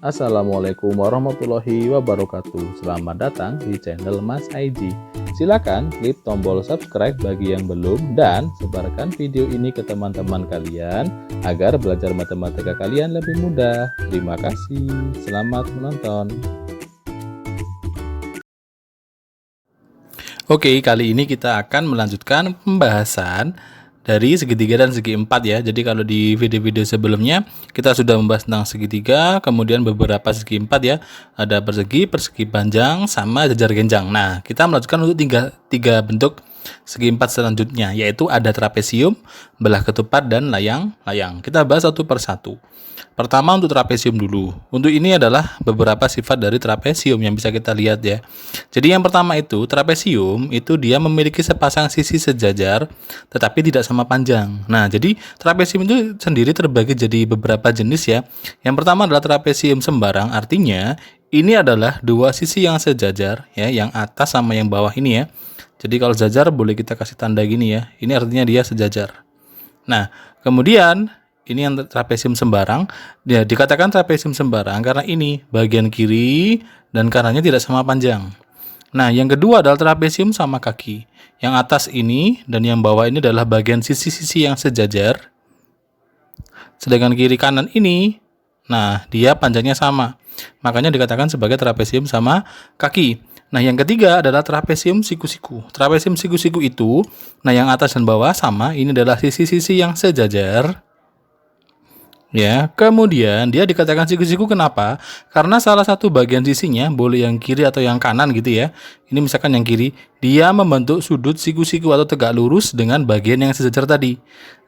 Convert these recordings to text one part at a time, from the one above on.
Assalamualaikum warahmatullahi wabarakatuh. Selamat datang di channel Mas Aiji. Silakan klik tombol subscribe bagi yang belum dan sebarkan video ini ke teman-teman kalian agar belajar matematika kalian lebih mudah. Terima kasih. Selamat menonton. Oke, kali ini kita akan melanjutkan pembahasan dari segitiga dan segi empat ya. Jadi kalau di video-video sebelumnya kita sudah membahas tentang segitiga, kemudian beberapa segi empat ya. Ada persegi, persegi panjang, sama jajar genjang. Nah, kita melanjutkan untuk tiga bentuk segi empat selanjutnya, yaitu ada trapesium, belah ketupat, dan layang-layang. Kita bahas satu persatu. Pertama untuk trapesium dulu. Untuk ini adalah beberapa sifat dari trapesium yang bisa kita lihat ya. Jadi yang pertama itu, trapesium itu dia memiliki sepasang sisi sejajar tetapi tidak sama panjang. Nah, jadi trapesium itu sendiri terbagi jadi beberapa jenis ya. Yang pertama adalah trapesium sembarang, artinya ini adalah dua sisi yang sejajar ya, yang atas sama yang bawah ini ya. Jadi kalau sejajar boleh kita kasih tanda gini ya. Ini artinya dia sejajar. Nah, kemudian ini yang trapesium sembarang, ya dikatakan trapesium sembarang karena ini bagian kiri dan kanannya tidak sama panjang. Nah, yang kedua adalah trapesium sama kaki. Yang atas ini dan yang bawah ini adalah bagian sisi-sisi yang sejajar. Sedangkan kiri kanan ini, nah dia panjangnya sama. Makanya dikatakan sebagai trapesium sama kaki. Nah, yang ketiga adalah trapesium siku-siku. Trapesium siku-siku itu, nah yang atas dan bawah sama, ini adalah sisi-sisi yang sejajar. Ya, kemudian dia dikatakan siku-siku kenapa? Karena salah satu bagian sisinya, boleh yang kiri atau yang kanan gitu ya. Ini misalkan yang kiri, dia membentuk sudut siku-siku atau tegak lurus dengan bagian yang sejajar tadi.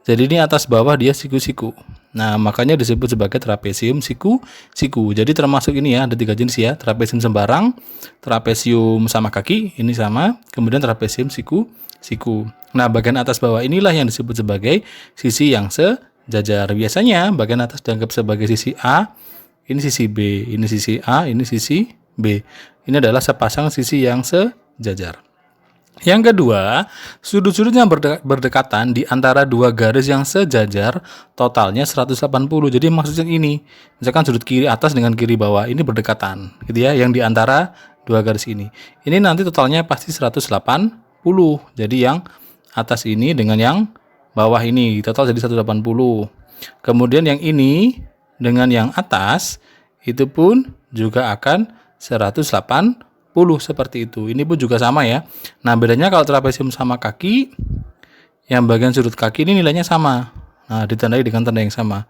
Jadi ini atas bawah dia siku-siku. Nah, makanya disebut sebagai trapesium siku-siku. Jadi termasuk ini ya, ada tiga jenis ya, trapesium sembarang, trapesium sama kaki, ini sama, kemudian trapesium siku-siku. Nah, bagian atas bawah inilah yang disebut sebagai sisi yang sejajar. Biasanya bagian atas dianggap sebagai sisi A, ini sisi B, ini sisi A, ini sisi B. Ini adalah sepasang sisi yang sejajar. Yang kedua, sudut-sudut yang berdekatan di antara dua garis yang sejajar totalnya 180. Jadi maksudnya ini, misalkan sudut kiri atas dengan kiri bawah ini berdekatan, gitu ya, yang di antara dua garis ini. Ini nanti totalnya pasti 180. Jadi yang atas ini dengan yang bawah ini total jadi 180. Kemudian yang ini dengan yang atas itu pun juga akan 180 seperti itu. Ini pun juga sama ya. Nah, bedanya kalau trapesium sama kaki, yang bagian sudut kaki ini nilainya sama. Nah, ditandai dengan tanda yang sama.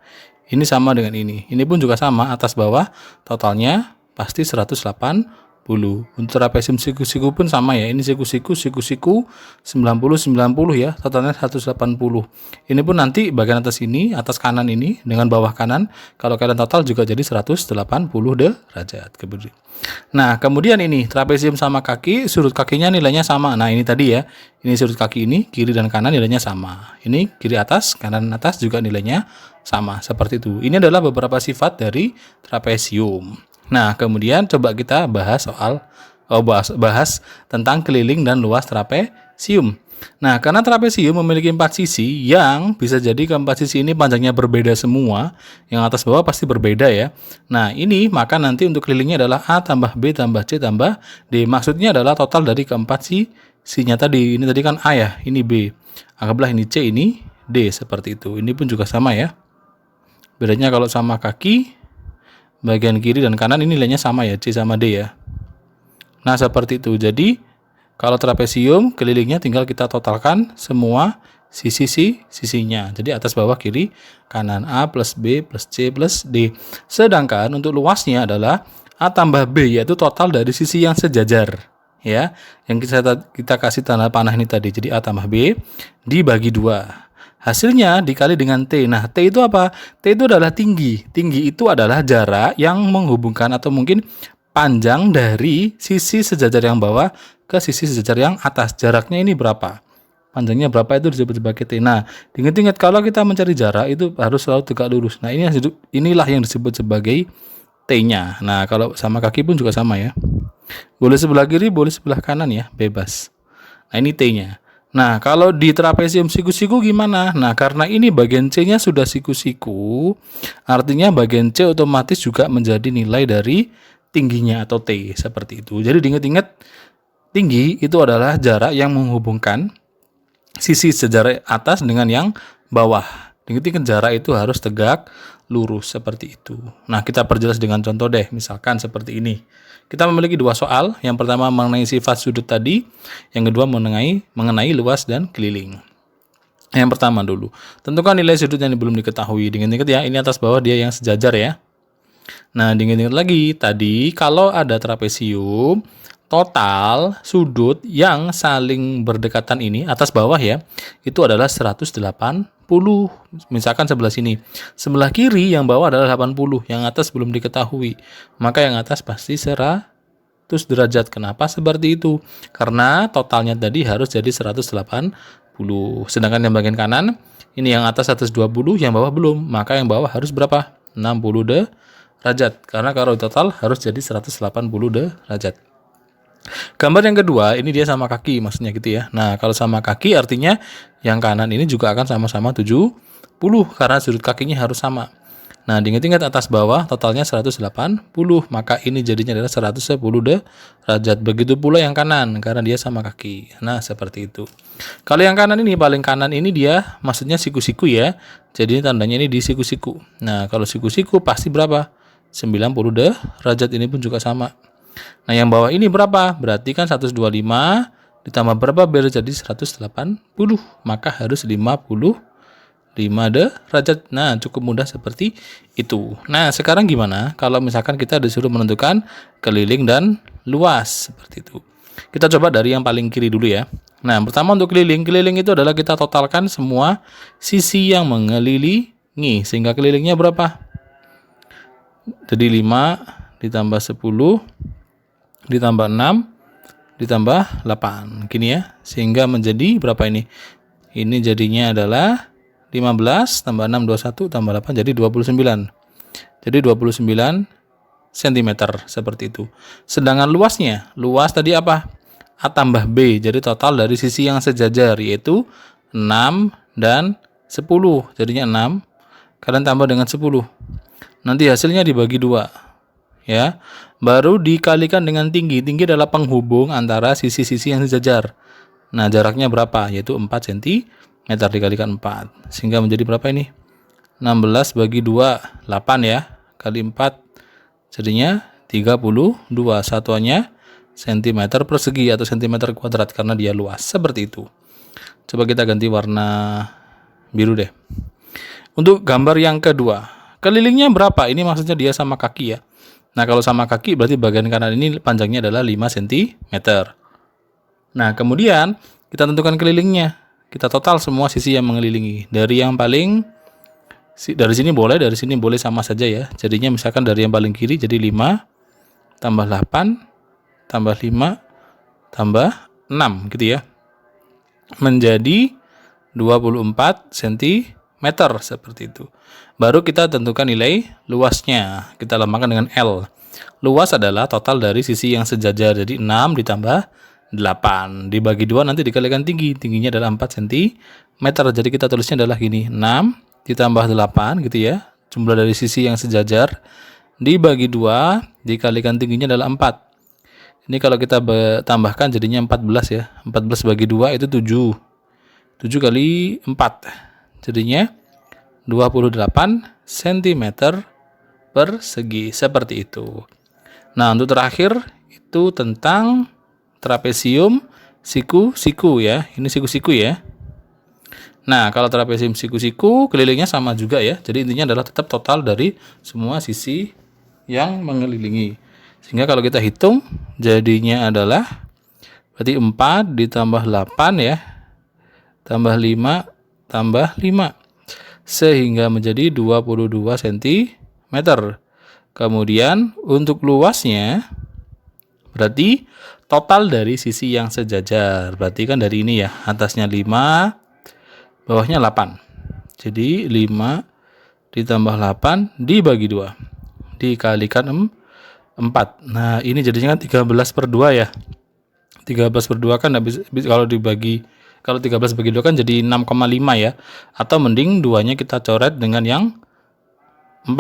Ini sama dengan ini. Ini pun juga sama, atas bawah totalnya pasti 180. Untuk trapesium siku-siku pun sama ya. Ini siku-siku 90 ya, totalnya 180. Ini pun nanti bagian atas ini, atas kanan ini dengan bawah kanan, kalau kalian total juga jadi 180 derajat. Nah, kemudian ini trapesium sama kaki, sudut kakinya nilainya sama. Nah, ini tadi ya. Ini sudut kaki ini, kiri dan kanan nilainya sama. Ini kiri atas, kanan atas juga nilainya sama. Seperti itu. Ini adalah beberapa sifat dari trapesium. Nah, kemudian coba kita bahas tentang keliling dan luas trapesium. Nah, karena trapesium memiliki 4 sisi yang bisa jadi keempat sisi ini panjangnya berbeda semua, yang atas bawah pasti berbeda ya. Nah, ini maka nanti untuk kelilingnya adalah A tambah B tambah C tambah D. Maksudnya adalah total dari keempat sisinya tadi. Ini tadi kan A ya, ini B. Anggaplah ini C, ini D, seperti itu. Ini pun juga sama ya. Bedanya kalau sama kaki, bagian kiri dan kanan ini nilainya sama ya, C sama D ya. Nah, seperti itu. Jadi, kalau trapesium kelilingnya tinggal kita totalkan semua sisinya. Jadi atas bawah kiri kanan, A plus B plus C plus D. Sedangkan untuk luasnya adalah A tambah B, yaitu total dari sisi yang sejajar. Ya, yang kita kasih tanda panah ini tadi. Jadi A tambah B dibagi 2. Hasilnya dikali dengan T. Nah, T itu apa? T itu adalah tinggi. Tinggi itu adalah jarak yang menghubungkan atau mungkin panjang dari sisi sejajar yang bawah ke sisi sejajar yang atas. Jaraknya ini berapa? Panjangnya berapa itu disebut sebagai T. Nah, ingat-ingat kalau kita mencari jarak itu harus selalu tegak lurus. Nah, inilah yang disebut sebagai T-nya. Nah, kalau sama kaki pun juga sama ya. Boleh sebelah kiri, boleh sebelah kanan ya, bebas. Nah, ini T-nya. Nah, kalau di trapesium siku-siku gimana? Nah, karena ini bagian C-nya sudah siku-siku, artinya bagian C otomatis juga menjadi nilai dari tingginya atau T, seperti itu. Jadi diingat-ingat, tinggi itu adalah jarak yang menghubungkan sisi sejajar atas dengan yang bawah. Diingat-ingat jarak itu harus tegak lurus seperti itu. Nah, kita perjelas dengan contoh deh, misalkan seperti ini. Kita memiliki dua soal, yang pertama mengenai sifat sudut tadi, yang kedua mengenai luas dan keliling. Yang pertama dulu, tentukan nilai sudut yang belum diketahui. Diingat-ingat ya, ini atas bawah dia yang sejajar ya. Nah, diingat-ingat lagi, tadi kalau ada trapesium, total sudut yang saling berdekatan ini, atas bawah ya, itu adalah 180. Misalkan sebelah sini. Sebelah kiri yang bawah adalah 80, yang atas belum diketahui. Maka yang atas pasti 100 derajat. Kenapa seperti itu? Karena totalnya tadi harus jadi 180. Sedangkan yang bagian kanan, ini yang atas 120, yang bawah belum. Maka yang bawah harus berapa? 60 derajat. Karena kalau total harus jadi 180 derajat. Gambar yang kedua, ini dia sama kaki, maksudnya gitu ya. Nah, kalau sama kaki artinya yang kanan ini juga akan sama-sama 70, karena sudut kakinya harus sama. Nah, diingat-ingat atas bawah totalnya 180, maka ini jadinya adalah 110 derajat. Begitu pula yang kanan, karena dia sama kaki. Nah, seperti itu. Kalau yang kanan ini, paling kanan ini dia maksudnya siku-siku ya. Jadi tandanya ini di siku-siku. Nah, kalau siku-siku pasti berapa? 90 derajat, ini pun juga sama. Nah, yang bawah ini berapa? Berarti kan 125 ditambah berapa biar jadi 180? Maka harus 55 derajat. Nah, cukup mudah seperti itu. Nah, sekarang gimana kalau misalkan kita disuruh menentukan keliling dan luas seperti itu? Kita coba dari yang paling kiri dulu ya. Nah, pertama untuk keliling. Keliling itu adalah kita totalkan semua sisi yang mengelilingi. Sehingga kelilingnya berapa? Jadi 5 ditambah 10 ditambah 6 ditambah 8 gini ya, sehingga menjadi berapa ini? Ini jadinya adalah 15 tambah 6 21 tambah 8 jadi 29. Jadi 29 cm seperti itu. Sedangkan luasnya, luas tadi apa? A tambah B. Jadi total dari sisi yang sejajar yaitu 6 dan 10. Jadinya 6 kalian tambah dengan 10. Nanti hasilnya dibagi 2. Ya, baru dikalikan dengan tinggi. Tinggi adalah penghubung antara sisi-sisi yang sejajar. Nah, jaraknya berapa? Yaitu 4 cm dikalikan 4. Sehingga menjadi berapa ini? 16 bagi 2, 8 ya. Kali 4 jadinya 32. Satuannya cm persegi atau cm kuadrat karena dia luas. Seperti itu. Coba kita ganti warna biru deh. Untuk gambar yang kedua, kelilingnya berapa? Ini maksudnya dia sama kaki ya. Nah, kalau sama kaki berarti bagian kanan ini panjangnya adalah 5 cm. Nah, kemudian kita tentukan kelilingnya. Kita total semua sisi yang mengelilingi. Dari yang paling, dari sini boleh, dari sini boleh sama saja ya. Jadinya misalkan dari yang paling kiri jadi 5 tambah 8 tambah 5 tambah 6 gitu ya. Menjadi 24 cm seperti itu. Baru kita tentukan nilai luasnya. Kita lambangkan dengan L. Luas adalah total dari sisi yang sejajar. Jadi 6 ditambah 8. Dibagi 2 nanti dikalikan tinggi. Tingginya adalah 4 cm. Jadi kita tulisnya adalah gini. 6 ditambah 8 gitu ya. Jumlah dari sisi yang sejajar. Dibagi 2 dikalikan tingginya adalah 4. Ini kalau kita tambahkan jadinya 14 ya. 14 bagi 2 itu 7. 7 kali 4. Jadinya 28 cm persegi seperti itu. Nah, untuk terakhir itu tentang trapesium siku-siku ya. Ini siku-siku ya. Nah, kalau trapesium siku-siku kelilingnya sama juga ya. Jadi intinya adalah tetap total dari semua sisi yang mengelilingi. Sehingga kalau kita hitung jadinya adalah berarti 4 ditambah 8 ya. Tambah 5 tambah 5 sehingga menjadi 22 cm. Kemudian untuk luasnya berarti total dari sisi yang sejajar. Berarti kan dari ini ya, atasnya 5, bawahnya 8. Jadi 5 ditambah 8 dibagi 2 dikalikan 4. Nah, ini jadinya kan 13/2 ya. 13/2 kan habis kalau dibagi Kalau 13 bagi 2 kan jadi 6,5 ya. Atau mending 2-nya kita coret dengan yang 4.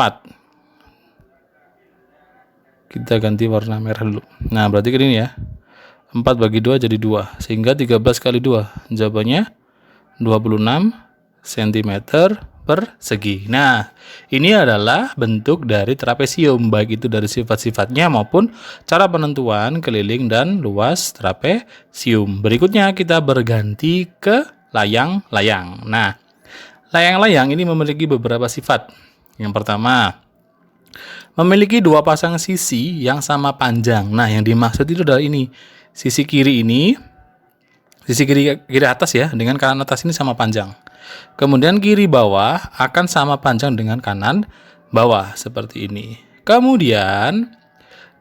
Kita ganti warna merah dulu. Nah, berarti ini ya. 4 bagi 2 jadi 2. Sehingga 13 kali 2. Jawabannya 26 cm persegi. Nah, ini adalah bentuk dari trapesium, baik itu dari sifat-sifatnya maupun cara penentuan keliling dan luas trapesium. Berikutnya kita berganti ke layang-layang. Nah, layang-layang ini memiliki beberapa sifat. Yang pertama, memiliki dua pasang sisi yang sama panjang. Nah, yang dimaksud itu adalah ini. Sisi kiri atas ya, dengan kanan atas ini sama panjang. Kemudian kiri bawah akan sama panjang dengan kanan bawah, seperti ini. Kemudian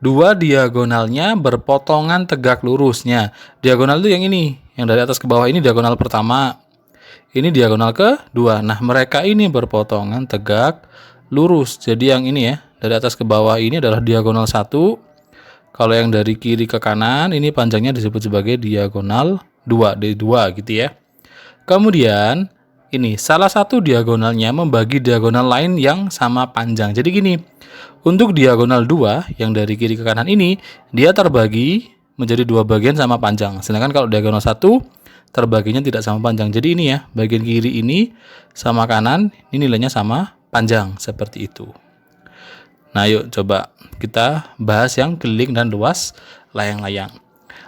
dua diagonalnya berpotongan tegak lurusnya. Diagonal itu yang ini, yang dari atas ke bawah ini diagonal pertama. Ini diagonal kedua. Nah, mereka ini berpotongan tegak lurus. Jadi yang ini ya, dari atas ke bawah ini adalah diagonal 1. Kalau yang dari kiri ke kanan ini panjangnya disebut sebagai diagonal 2, D2 gitu ya. Kemudian ini salah satu diagonalnya membagi diagonal lain yang sama panjang. Jadi gini, untuk diagonal 2 yang dari kiri ke kanan ini dia terbagi menjadi dua bagian sama panjang. Sedangkan kalau diagonal 1 terbaginya tidak sama panjang. Jadi ini ya, bagian kiri ini sama kanan, ini nilainya sama panjang, seperti itu. Nah, yuk coba kita bahas yang keliling dan luas layang-layang.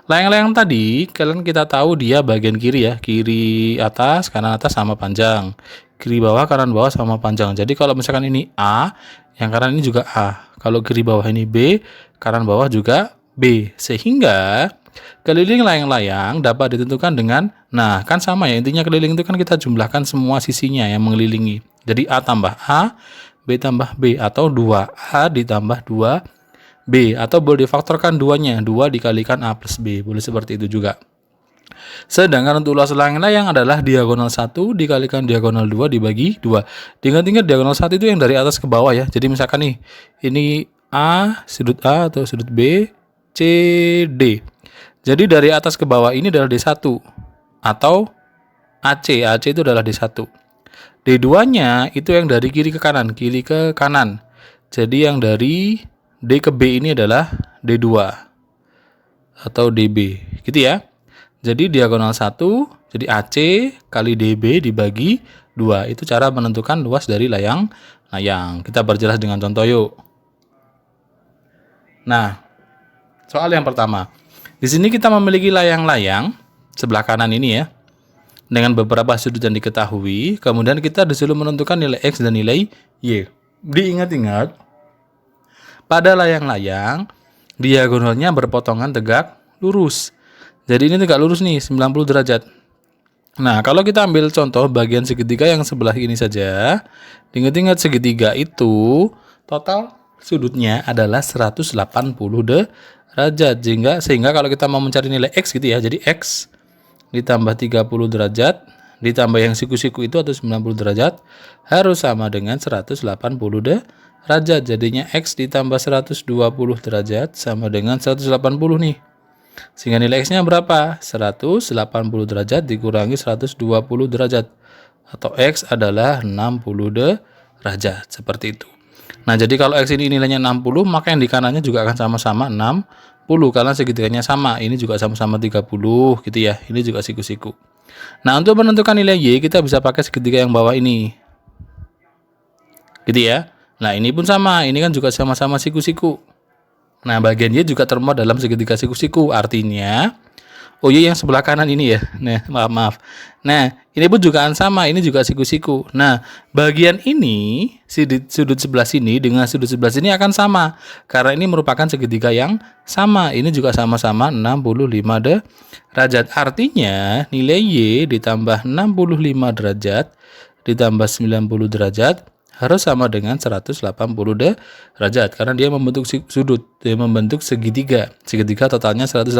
Layang-layang tadi, kalian kita tahu dia bagian kiri ya. Kiri atas, kanan atas sama panjang. Kiri bawah, kanan bawah sama panjang. Jadi kalau misalkan ini A, yang kanan ini juga A. Kalau kiri bawah ini B, kanan bawah juga B. Sehingga keliling layang-layang dapat ditentukan dengan, nah kan sama ya, intinya keliling itu kan kita jumlahkan semua sisinya yang mengelilingi. Jadi A tambah A, B tambah B, atau 2A ditambah 2B, atau boleh difaktorkan 2-nya, 2 dikalikan A plus B, boleh seperti itu juga. Sedangkan untuk luas layang-layang adalah diagonal 1 dikalikan diagonal 2 dibagi 2. Ingat-ingat diagonal 1 itu yang dari atas ke bawah ya. Jadi misalkan nih, ini sudut A atau sudut B, C, D. Jadi dari atas ke bawah ini adalah D1 atau AC. AC itu adalah D1. D2-nya itu yang dari kiri ke kanan. Jadi yang dari D ke B ini adalah D2 atau DB, gitu ya. Jadi diagonal 1, jadi AC kali DB dibagi 2. Itu cara menentukan luas dari layang-layang. Kita perjelas dengan contoh yuk. Nah, soal yang pertama. Di sini kita memiliki layang-layang sebelah kanan ini ya, dengan beberapa sudut yang diketahui. Kemudian kita disuruh menentukan nilai X dan nilai Y. Diingat-ingat, pada layang-layang diagonalnya berpotongan tegak lurus. Jadi ini tegak lurus nih, 90 derajat. Nah, kalau kita ambil contoh bagian segitiga yang sebelah ini saja, ingat-ingat segitiga itu total sudutnya adalah 180 derajat. Sehingga kalau kita mau mencari nilai X gitu ya, jadi X ditambah 30 derajat ditambah yang siku-siku itu atau 90 derajat harus sama dengan 180 derajat. Jadinya X ditambah 120 derajat sama dengan 180 nih. Sehingga nilai X-nya berapa? 180 derajat dikurangi 120 derajat. Atau X adalah 60 derajat. Seperti itu. Nah, jadi kalau X ini nilainya 60, maka yang di kanannya juga akan sama-sama 60. Karena segitiganya sama. Ini juga sama-sama 30 gitu ya. Ini juga siku-siku. Nah, untuk menentukan nilai Y, kita bisa pakai segitiga yang bawah ini. Gitu ya. Nah, ini pun sama. Ini kan juga sama-sama siku-siku. Nah, bagian Y juga termuat dalam segitiga siku-siku. Artinya, Y yang sebelah kanan ini ya. Nah, maaf. Nah, ini pun juga sama. Ini juga siku-siku. Nah, bagian ini, sudut sebelah sini dengan sudut sebelah sini akan sama. Karena ini merupakan segitiga yang sama. Ini juga sama-sama 65 derajat. Artinya, nilai Y ditambah 65 derajat ditambah 90 derajat harus sama dengan 180 derajat. Karena dia membentuk sudut. Dia membentuk segitiga. Segitiga totalnya 180.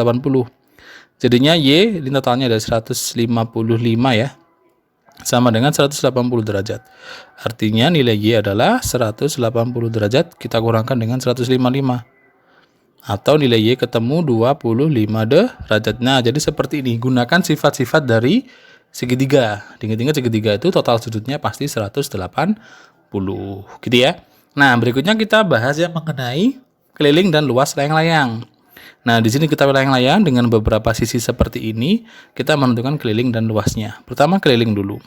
Jadinya Y ini totalnya ada 155 ya. Sama dengan 180 derajat. Artinya nilai Y adalah 180 derajat kita kurangkan dengan 155. atau nilai Y ketemu 25 derajat. Nah, jadi seperti ini. Gunakan sifat-sifat dari segitiga. Ingat-ingat segitiga itu total sudutnya pasti 180. Gitu ya. Nah, berikutnya kita bahas yang mengenai keliling dan luas layang-layang. Nah, di sini kita layang-layang dengan beberapa sisi seperti ini, kita menentukan keliling dan luasnya. Pertama, keliling dulu.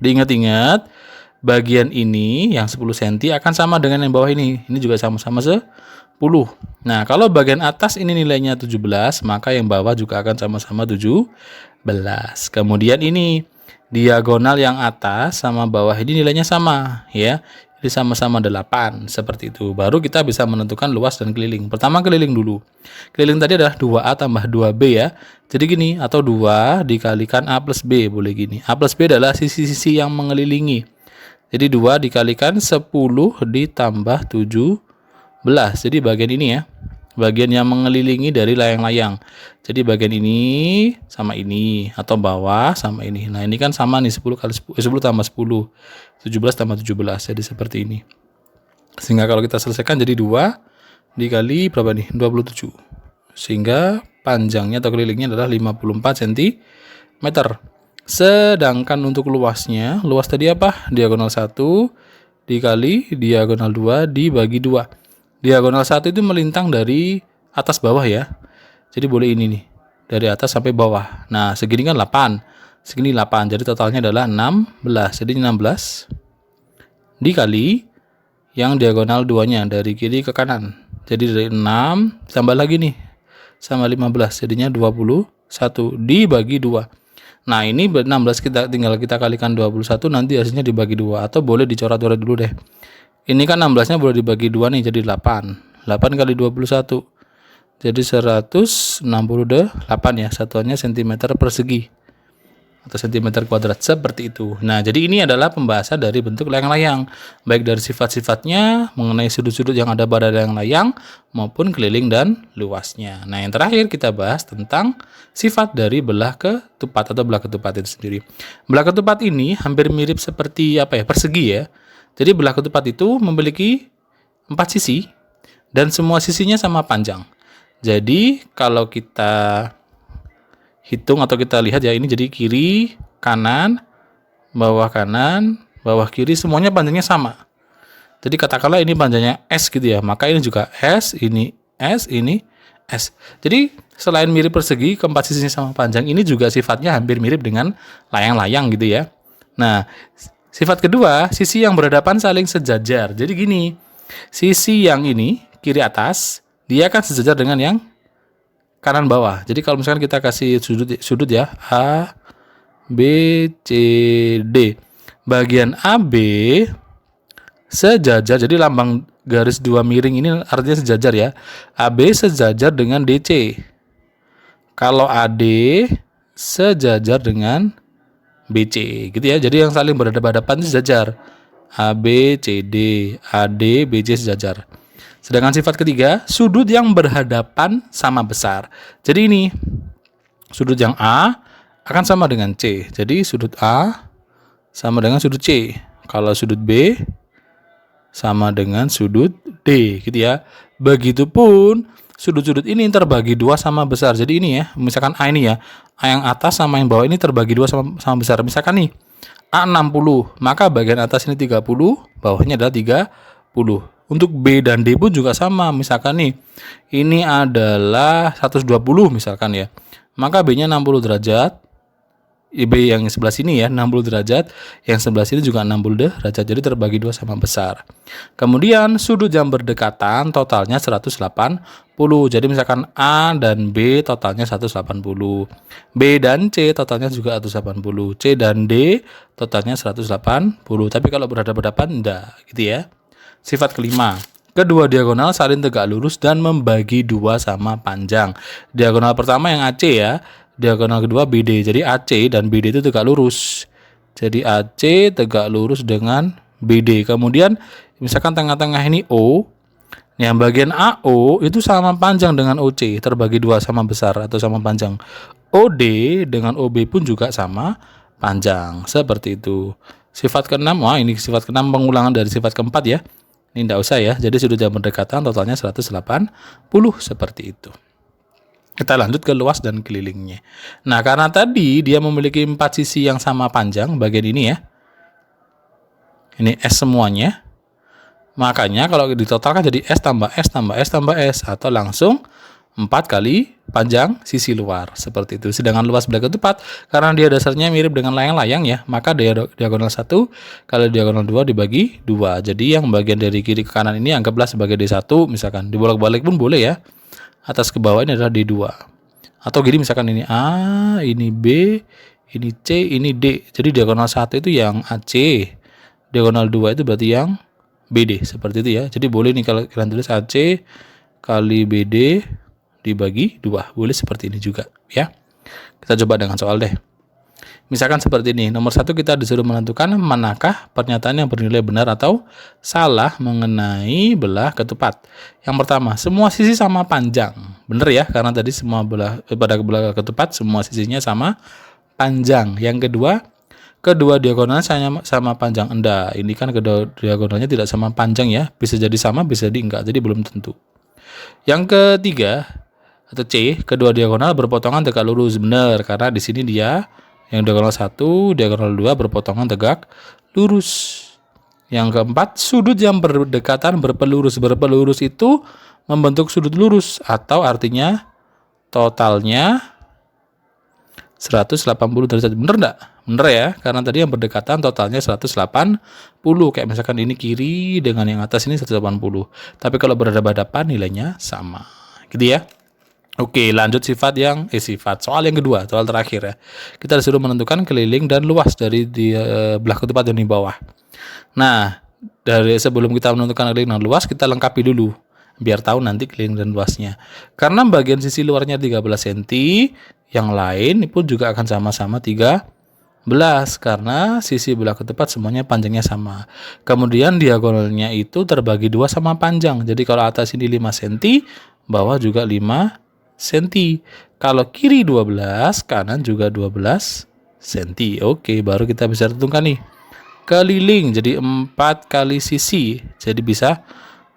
Diingat-ingat, bagian ini yang 10 cm akan sama dengan yang bawah ini. Ini juga sama-sama 10. Nah, kalau bagian atas ini nilainya 17, maka yang bawah juga akan sama-sama 17. Kemudian ini diagonal yang atas sama bawah ini nilainya sama, ya. Jadi sama-sama 8, seperti itu. Baru kita bisa menentukan luas dan keliling. Pertama keliling dulu. Keliling tadi adalah 2A tambah 2B ya. Jadi gini, atau 2 dikalikan A plus B, boleh gini. A plus B adalah sisi-sisi yang mengelilingi. Jadi 2 dikalikan 10 ditambah 17. Jadi bagian ini ya. Bagian yang mengelilingi dari layang-layang. Jadi bagian ini sama ini, atau bawah sama ini. Nah, ini kan sama nih, 10 kali 10, 10 tambah 10. 17 tambah 17. Jadi seperti ini. Sehingga kalau kita selesaikan jadi 2 dikali berapa nih? 27. Sehingga panjangnya atau kelilingnya adalah 54 cm. Sedangkan untuk luasnya, luas tadi apa? Diagonal 1 dikali diagonal 2 dibagi 2. Diagonal 1 itu melintang dari atas bawah ya. Jadi boleh ini nih, dari atas sampai bawah. Nah, segini kan 8. Segini 8. Jadi totalnya adalah 16. Jadi 16 dikali yang diagonal 2-nya dari kiri ke kanan. Jadi dari 6 tambah lagi nih sama 15. Jadinya 21 dibagi 2. Nah, ini 16 tinggal kita kalikan 21, nanti hasilnya dibagi 2, atau boleh dicoret-coret dulu deh. Ini kan 16-nya boleh dibagi 2 nih, jadi 8. 8 kali 21. Jadi 168 ya, satuannya cm persegi atau cm kuadrat, seperti itu. Nah, jadi ini adalah pembahasan dari bentuk layang-layang, baik dari sifat-sifatnya, mengenai sudut-sudut yang ada pada layang-layang, maupun keliling dan luasnya. Nah, yang terakhir kita bahas tentang sifat dari belah ketupat atau belah ketupat itu sendiri. Belah ketupat ini hampir mirip seperti persegi ya. Jadi belah ketupat itu memiliki 4 sisi dan semua sisinya sama panjang. Jadi kalau kita hitung atau kita lihat ya, ini jadi kiri, kanan, bawah kiri, semuanya panjangnya sama. Jadi katakanlah ini panjangnya S gitu ya, maka ini juga S, ini S, ini S. Jadi selain mirip persegi, keempat sisinya sama panjang, ini juga sifatnya hampir mirip dengan layang-layang gitu ya. Nah, sifat kedua, sisi yang berhadapan saling sejajar. Jadi gini, sisi yang ini, kiri atas, dia akan sejajar dengan yang kanan bawah. Jadi kalau misalkan kita kasih sudut ya, A, B, C, D. Bagian AB sejajar, jadi lambang garis 2 miring ini artinya sejajar ya. AB sejajar dengan DC. Kalau AD sejajar dengan BC gitu ya. Jadi yang saling berhadapan itu sejajar. AB, CD, AD, BC sejajar. Sedangkan sifat ketiga, sudut yang berhadapan sama besar. Jadi ini sudut yang A akan sama dengan C. Jadi sudut A sama dengan sudut C. Kalau sudut B sama dengan sudut D gitu ya. Begitupun sudut-sudut ini terbagi 2 sama besar. Jadi ini ya, misalkan A ini ya, A yang atas sama yang bawah ini terbagi 2 sama besar. Misalkan nih A 60, maka bagian atas ini 30, bawahnya adalah 30. Untuk B dan D pun juga sama. Misalkan nih, ini adalah 120 misalkan ya. Maka B-nya 60 derajat. B yang sebelah sini ya 60 derajat, yang sebelah sini juga 60 derajat. Jadi terbagi 2 sama besar. Kemudian sudut yang berdekatan totalnya 180. Jadi misalkan A dan B totalnya 180. B dan C totalnya juga 180. C dan D totalnya 180. Tapi kalau berhadapan enggak gitu ya. Sifat kelima, kedua diagonal saling tegak lurus dan membagi 2 sama panjang. Diagonal pertama yang AC ya, diagonal kedua BD. Jadi AC dan BD itu tegak lurus. Jadi AC tegak lurus dengan BD. Kemudian misalkan tengah-tengah ini O, yang bagian AO itu sama panjang dengan OC, terbagi 2 sama besar atau sama panjang. OD dengan OB pun juga sama panjang. Seperti itu. Sifat keenam, ini sifat keenam pengulangan dari sifat keempat ya. Ini tidak usah ya, jadi sudut yang berdekatan totalnya 180 seperti itu. Kita lanjut ke luas dan kelilingnya. Nah, karena tadi dia memiliki 4 sisi yang sama panjang, bagian ini ya. Ini S semuanya. Makanya kalau ditotalkan jadi S tambah S tambah S tambah S, atau langsung 4 kali panjang sisi luar. Seperti itu. Sedangkan luas belah ketupat, karena dia dasarnya mirip dengan layang-layang ya, maka diagonal 1 kali diagonal 2 dibagi 2. Jadi yang bagian dari kiri ke kanan ini anggaplah sebagai D1, misalkan. Dibolak-balik pun boleh ya. Atas ke bawah ini adalah D2. Atau gini, misalkan ini A, ini B, ini C, ini D. Jadi diagonal 1 itu yang AC. Diagonal 2 itu berarti yang BD. Seperti itu ya. Jadi boleh nih kalau kalian tulis AC kali BD dibagi 2. Boleh seperti ini juga ya. Kita coba dengan soal deh. Misalkan seperti ini, nomor 1 kita disuruh menentukan manakah pernyataan yang bernilai benar atau salah mengenai belah ketupat. Yang pertama, semua sisi sama panjang. Benar ya, karena tadi semua pada belah ketupat semua sisinya sama panjang. Yang kedua, kedua diagonalnya sama panjang. Enggak, ini kan kedua diagonalnya tidak sama panjang ya. Bisa jadi sama, bisa jadi enggak, jadi belum tentu. Yang ketiga, atau C, kedua diagonal berpotongan tegak lurus. Benar, karena di sini dia yang diagonal 1, diagonal 2 berpotongan tegak lurus. Yang keempat, sudut yang berdekatan berpelurus. Berpelurus itu membentuk sudut lurus, atau artinya totalnya 180 derajat. Bener enggak? Bener ya, karena tadi yang berdekatan totalnya 180. Kayak misalkan ini kiri dengan yang atas ini 180. Tapi kalau berhadapan-hadapan nilainya sama. Gitu ya. Oke, lanjut soal yang kedua, soal terakhir ya. Kita disuruh menentukan keliling dan luas dari belah ketupat yang di bawah. Nah, dari sebelum kita menentukan keliling dan luas, kita lengkapi dulu biar tahu nanti keliling dan luasnya. Karena bagian sisi luarnya 13 cm, yang lain pun juga akan sama-sama 13 karena sisi belah ketupat semuanya panjangnya sama. Kemudian diagonalnya itu terbagi 2 sama panjang. Jadi kalau atas ini 5 cm, bawah juga 5 cm. Kalau kiri 12, kanan juga 12 cm. Oke, baru kita bisa tentukan nih. Keliling jadi 4 kali sisi. Jadi bisa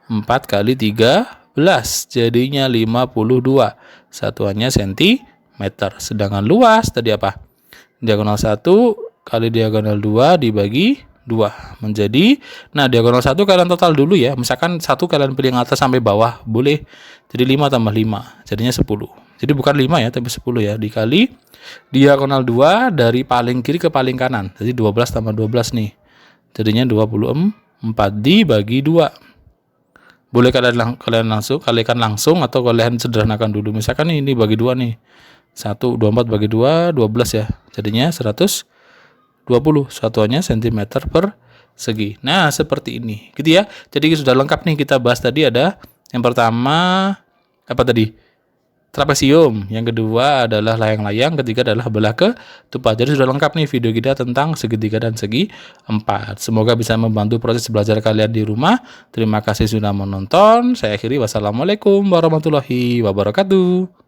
4 kali 13. Jadinya 52. Satuannya cm. Sedangkan luas tadi apa? Diagonal 1 kali diagonal 2 dibagi 2 menjadi, nah diagonal 1 kalian total dulu ya. Misalkan 1 kalian pilih yang atas sampai bawah, boleh. Jadi 5 tambah 5, jadinya 10. Jadi bukan 5 ya, tapi 10 ya. Dikali diagonal 2 dari paling kiri ke paling kanan. Jadi 12 tambah 12 nih. Jadinya 24 dibagi 2. Boleh kalian kalikan langsung atau kalian sederhanakan dulu. Misalkan ini bagi 2 nih. 24 bagi 2, 12 ya. Jadinya 120. Satuannya cm per segi. Nah, seperti ini. Gitu ya. Jadi sudah lengkap nih, kita bahas tadi ada yang pertama apa tadi? Trapesium. Yang kedua adalah layang-layang, ketiga adalah belah ketupat. Jadi sudah lengkap nih video kita tentang segitiga dan segi 4. Semoga bisa membantu proses belajar kalian di rumah. Terima kasih sudah menonton. Saya akhiri, wassalamualaikum warahmatullahi wabarakatuh.